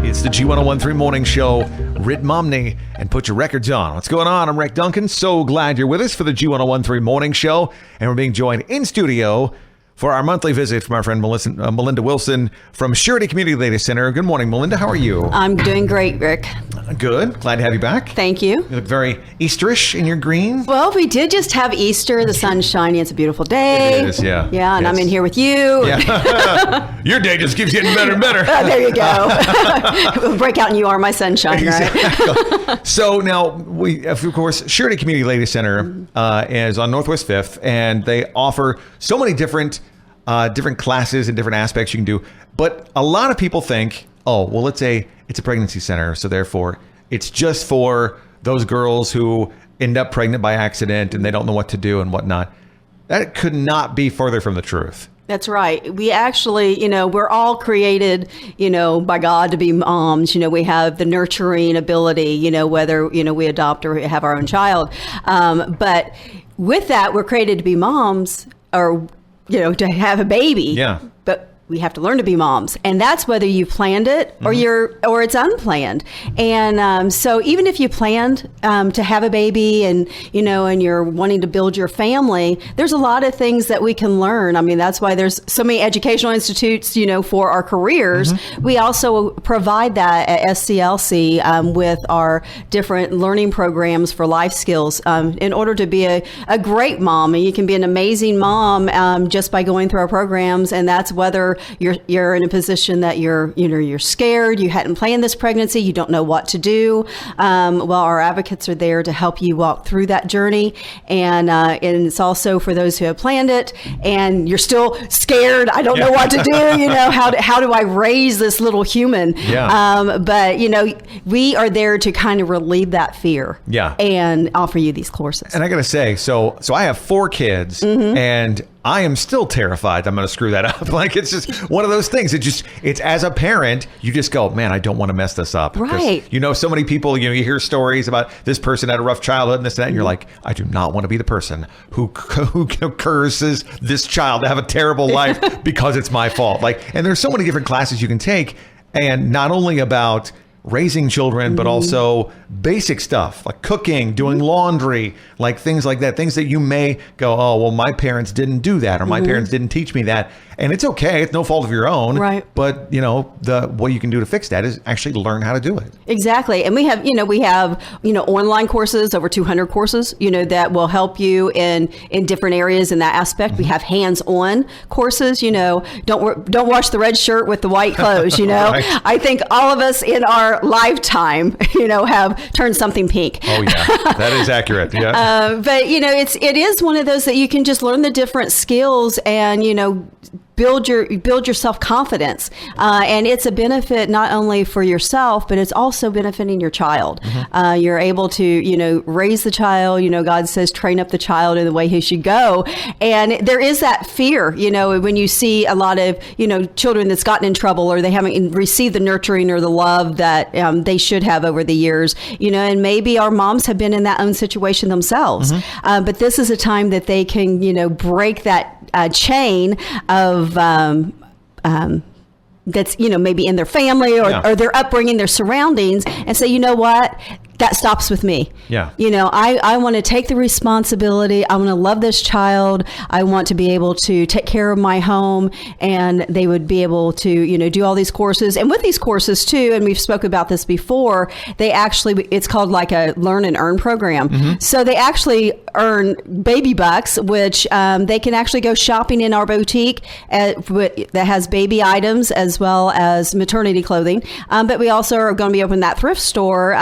It's the G1013 Morning Show. Rit Momney, and put your records on. What's going on? I'm Rick Duncan. So glad you're with us for the G1013 Morning Show. And we're being joined in studio for our monthly visit from our friend Melinda Wilson from Surety Community Data Center. Good morning, Melinda. How are you? I'm doing great, Rick. Good. Glad to have you back. Thank you. You look very Easterish in your green. Well, we did just have Easter. The sun's shining. It's a beautiful day. It is, yeah. Yeah, and Yes. I'm in here with you. Yeah. Your day just keeps getting better and better. There you go. We'll break out and you are my sunshine, right? Exactly. So now, we, of course, Surety Community Data Center is on Northwest 5th, and they offer so many different classes and different aspects you can do. But a lot of people think, oh, well, it's a pregnancy center, so therefore it's just for those girls who end up pregnant by accident and they don't know what to do and whatnot. That could not be further from the truth. That's right. We actually, we're all created, by God to be moms. We have the nurturing ability, whether, we adopt or have our own child. But with that, we're created to be moms or, to have a baby. Yeah. But we have to learn to be moms, and that's whether you planned it or or it's unplanned. And so even if you planned to have a baby and and you're wanting to build your family, there's a lot of things that we can learn. I mean, that's why there's so many educational institutes for our careers. We also provide that at SCLC with our different learning programs for life skills in order to be a great mom. And you can be an amazing mom just by going through our programs, and that's whether you're in a position that you're scared, you hadn't planned this pregnancy, you don't know what to do. Well, our advocates are there to help you walk through that journey, and it's also for those who have planned it and you're still scared. I don't know what to do. How do I raise this little human? Yeah. But we are there to kind of relieve that fear. Yeah. And offer you these courses. And I gotta say, so I have 4 kids, and I am still terrified I'm going to screw that up. Like, it's just one of those things. It's as a parent, you just go, man, I don't want to mess this up. Right. So many people, you hear stories about this person had a rough childhood and this and that, and you're like, I do not want to be the person who curses this child to have a terrible life because it's my fault. And there's so many different classes you can take, and not only about raising children, but also basic stuff like cooking, doing laundry, like things like that, things that you may go, oh, well, my parents didn't do that, or my parents didn't teach me that. And it's okay. It's no fault of your own. Right. But, what you can do to fix that is actually learn how to do it. Exactly. And we have online courses, over 200 courses, that will help you in different areas in that aspect. We have hands-on courses, don't wash the red shirt with the white clothes, Right. I think all of us in our lifetime, have turned something pink. Oh, yeah. That is accurate. Yeah. But, it is one of those that you can just learn the different skills and, build your self-confidence. And it's a benefit not only for yourself, but it's also benefiting your child. You're able to, raise the child. God says, train up the child in the way he should go. And there is that fear, when you see a lot of, children that's gotten in trouble or they haven't received the nurturing or the love that they should have over the years, and maybe our moms have been in that own situation themselves. But this is a time that they can, break that chain of that's maybe in their family or their upbringing, their surroundings, and say, you know what, that stops with me. Yeah. I want to take the responsibility. I want to love this child. I want to be able to take care of my home, and they would be able to, do all these courses. And with these courses too, and we've spoke about this before, it's called like a learn and earn program. So they actually earn baby bucks, which they can actually go shopping in our boutique that has baby items as well as maternity clothing. But we also are going to be opening that thrift store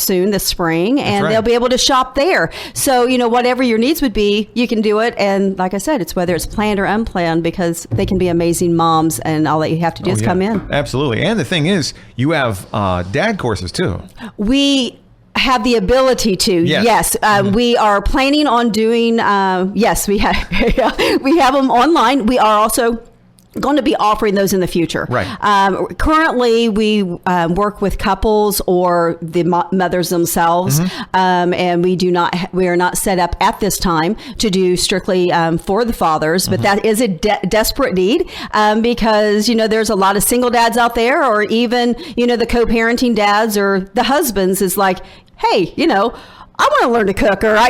soon this spring, and they'll be able to shop there. So, whatever your needs would be, you can do it. And like I said, it's whether it's planned or unplanned, because they can be amazing moms, and all that you have to do is come in. Absolutely. And the thing is, you have dad courses too. We have the ability to. Yes. We are planning on doing, we have them online. We are also going to be offering those in the future. Right. Currently, we work with couples or the mothers themselves, and we are not set up at this time to do strictly for the fathers, but that is a desperate need because there's a lot of single dads out there, or even the co-parenting dads or the husbands is like, hey, I want to learn to cook, or I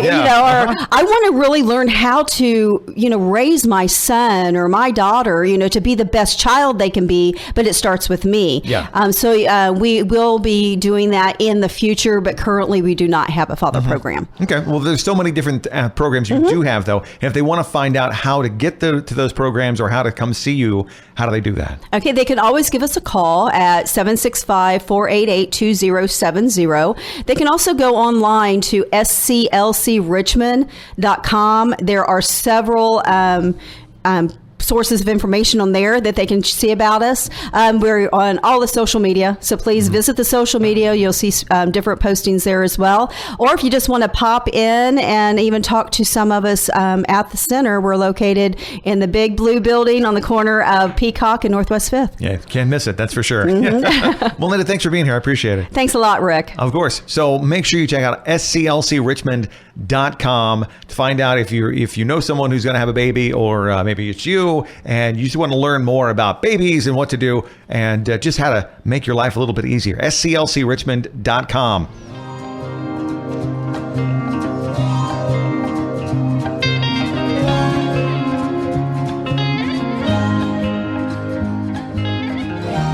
want to really learn how to, raise my son or my daughter, to be the best child they can be. But it starts with me. Yeah. So we will be doing that in the future, but currently we do not have a father program. Okay. Well, there's so many different programs you do have, though. And if they want to find out how to get to those programs or how to come see you, how do they do that? Okay, they can always give us a call at 765-488-2070. They can also go online to sclcrichmond.com. There are several sources of information on there that they can see about us. We're on all the social media, so please visit the social media. You'll see different postings there as well. Or if you just want to pop in and even talk to some of us at the center, we're located in the big blue building on the corner of Peacock and Northwest 5th. Yeah, can't miss it. That's for sure. Well, Linda, thanks for being here. I appreciate it. Thanks a lot, Rick. Of course. So make sure you check out sclcrichmond.com to find out if you know someone who's going to have a baby, or maybe it's you and you just want to learn more about babies and what to do and just how to make your life a little bit easier. sclcrichmond.com.